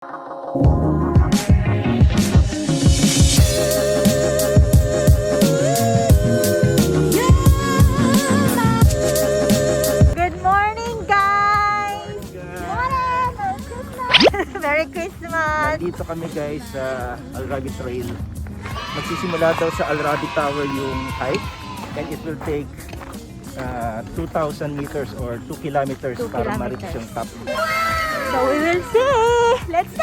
Good morning, guys! Merry Christmas! Nandito kami guys sa Al Rabi Trail. Magsisimula daw sa Al Rabi Tower yung hike, and it will take 2,000 meters or 2 kilometers para ma-reach yung top. So we will see! Let's go!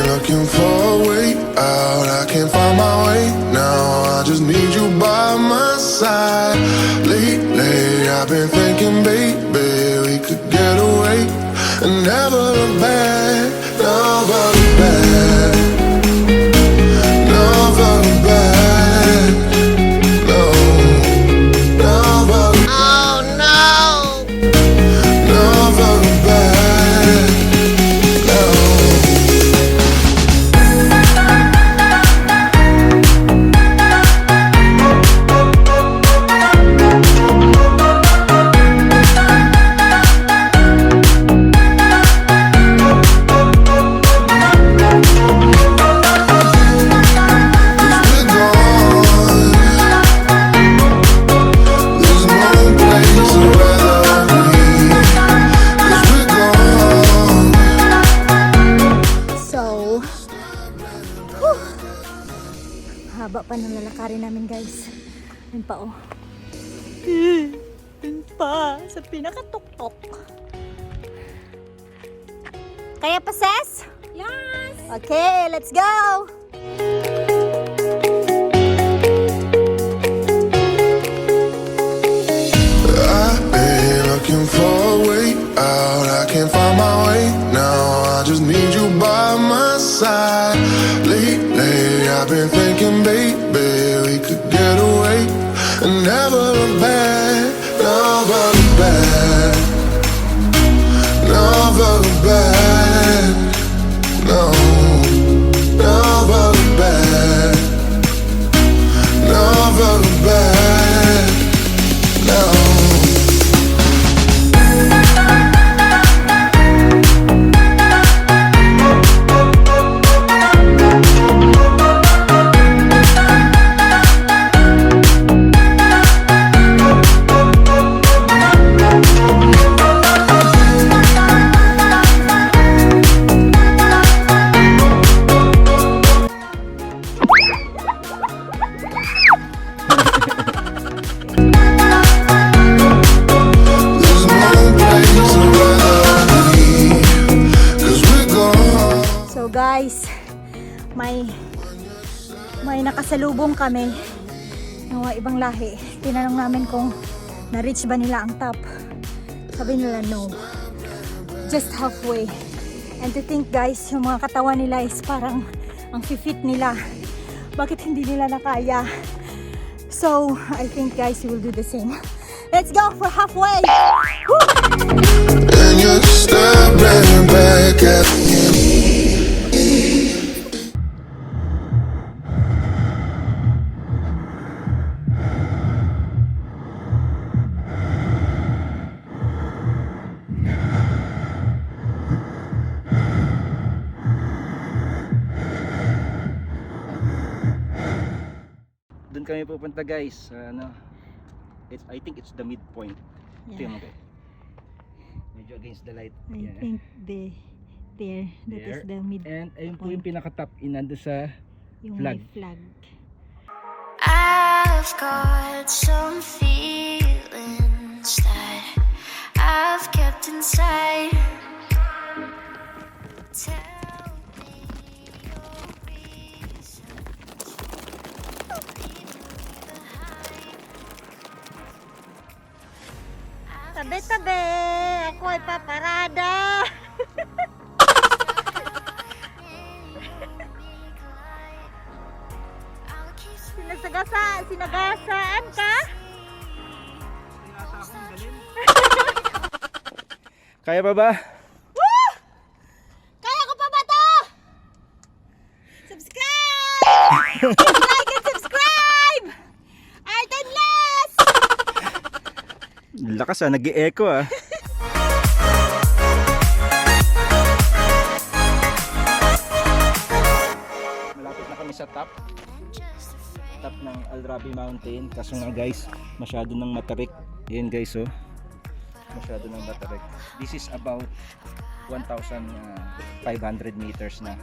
Looking for a way out, I can't find my way now. I just need you by my side. Lately, I've been thinking, baby, we could get away and never look back, never look back, never look back, no, never look back. Oh no, never look back, no. Haba pa ng lalakarin namin, guys. Yun pa, oh. Yun pa, sa pinakatuktok. Kaya pa, Ses? Yes! Okay, let's go! I've been looking for a way out, I can't find my way now. I just need you by my side. Lately, I've been thinking, baby, we could get away and never look back, never look back, never look back, no, never look back, never look back, no. Guys, may nakasalubong kami ng mga ibang lahi. Tinanong namin kung na-reach ba nila ang top. Sabi nila no, just halfway. And to think, guys, yung mga katawan nila is parang ang fit nila. Bakit hindi nila nakaya? So I think, guys, we will do the same. Let's go for halfway. Woo! just staring back at you. Doon kami pupunta guys. Ano, I think it's the midpoint. Ito Yeah. yung mga. Medyo against the light. I Yan. think that is the mid, And ayun po yung pinaka-top nando sa yung flag. may flag. I've got some feelings that I've kept inside. Tell me your reasons. Leave me behind. Tabi-tabi! Ako ay paparada! Sinagasaan ka? Kaya pa ba? Woo! Kaya ko pa ba to? Subscribe! Like and subscribe! Arden Less! Lakas nag-e-echo Malapit na kami sa top ng Al Rabi Mountain. Kaso nga guys, masyado nang matarik. Yan guys masyado nang matarik. This is about 1,500 meters na.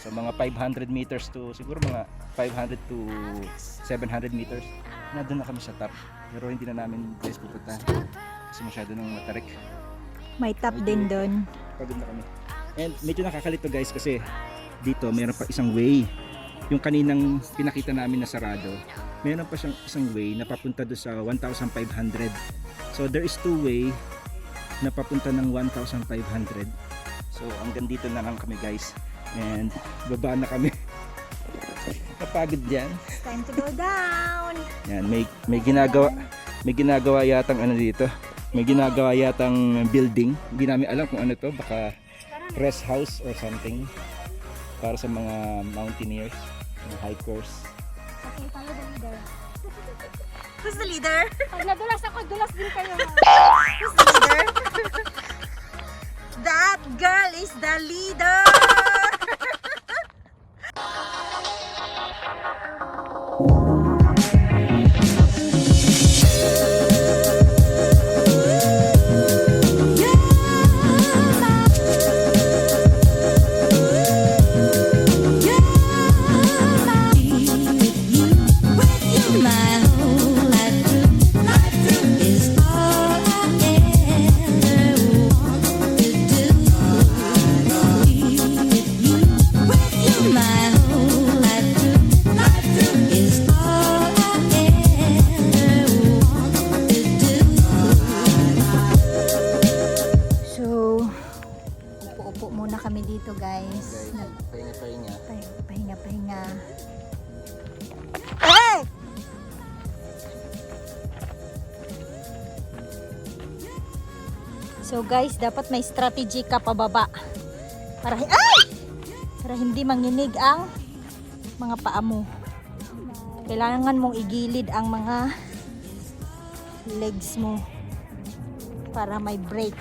So mga 500 meters to siguro mga 500 to 700 meters na doon na kami sa top. Pero hindi na namin guys pupunta kasi masyado nang matarik. May top din doon. Pagod na kami. And medyo nakakalito guys kasi dito meron pa isang way. Yung kaninang pinakita namin na sarado, meron pa siyang isang way na papunta doon sa 1,500. So there is two way na papunta ng 1,500. So hanggang dito na lang kami guys. And baba na kami. Napagod dyan. It's time to go down. Yan, may ginagawa yatang ano dito. May ginagawa yatang building. Hindi namin alam kung ano to, baka rest house or something para sa mga mountaineers, mga hikers. Okay, follow the leader. Who's the leader? Pag nadulas ako, dulas din kayo. Who's the leader? That girl is the leader! kami dito guys. Pahinga-pahinga. Pahinga-pahinga. Hey! So guys, dapat may strategy ka pababa. Para hindi manginig ang mga paa mo. Kailangan mong igilid ang mga legs mo para may break.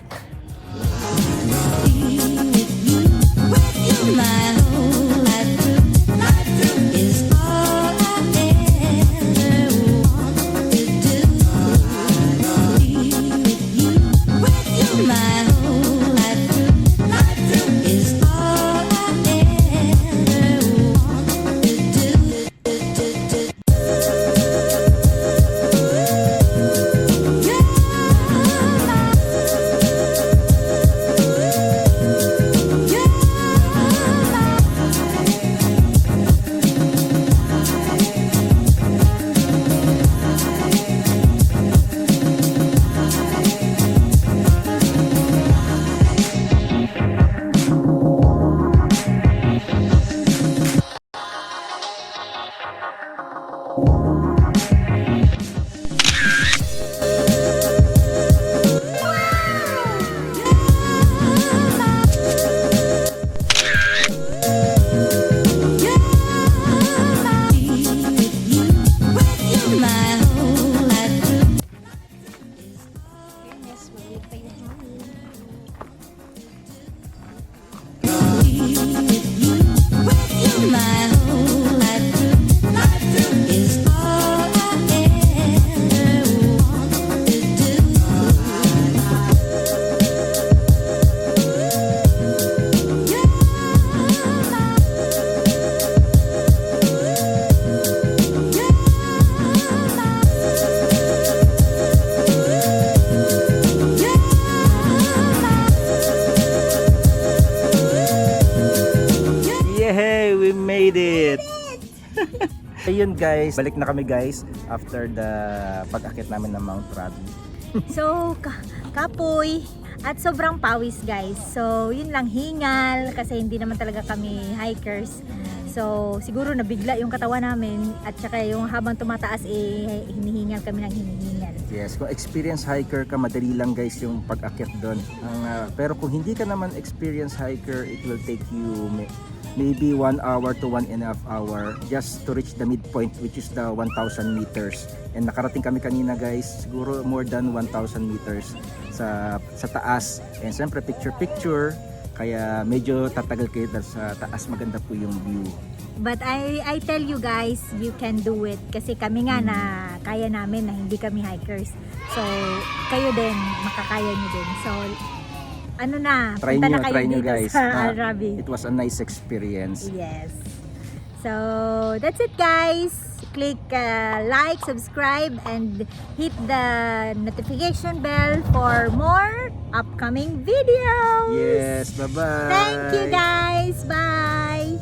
Ayun guys, balik na kami guys after the pag-akit namin ng Mt Rabi. So, kapoy at sobrang pawis guys. So, yun lang, hingal kasi hindi naman talaga kami hikers. So, siguro nabigla yung katawan namin at saka yung habang tumataas hinihingal kami ng hinihingal. Yes, kung experienced hiker ka, madali lang guys yung pag-akit doon. Pero kung hindi ka naman experienced hiker, it will take you maybe 1 hour to 1.5 hour just to reach the midpoint, which is the 1,000 meters. And nakarating kami kanina guys, siguro more than 1,000 meters sa taas. And siyempre picture, kaya medyo tatagal kayo dahil sa taas, maganda po yung view. But I tell you guys, you can do it. Kasi kami nga na kaya namin na hindi kami hikers. So, kayo din, makakaya nyo din. So, ano na, Try punta na nyo, kayo try nyo dito guys. sa Al Rabi. It was a nice experience. Yes. So, that's it guys. Click like, subscribe, and hit the notification bell for more upcoming videos. Yes, bye-bye. Thank you guys. Bye.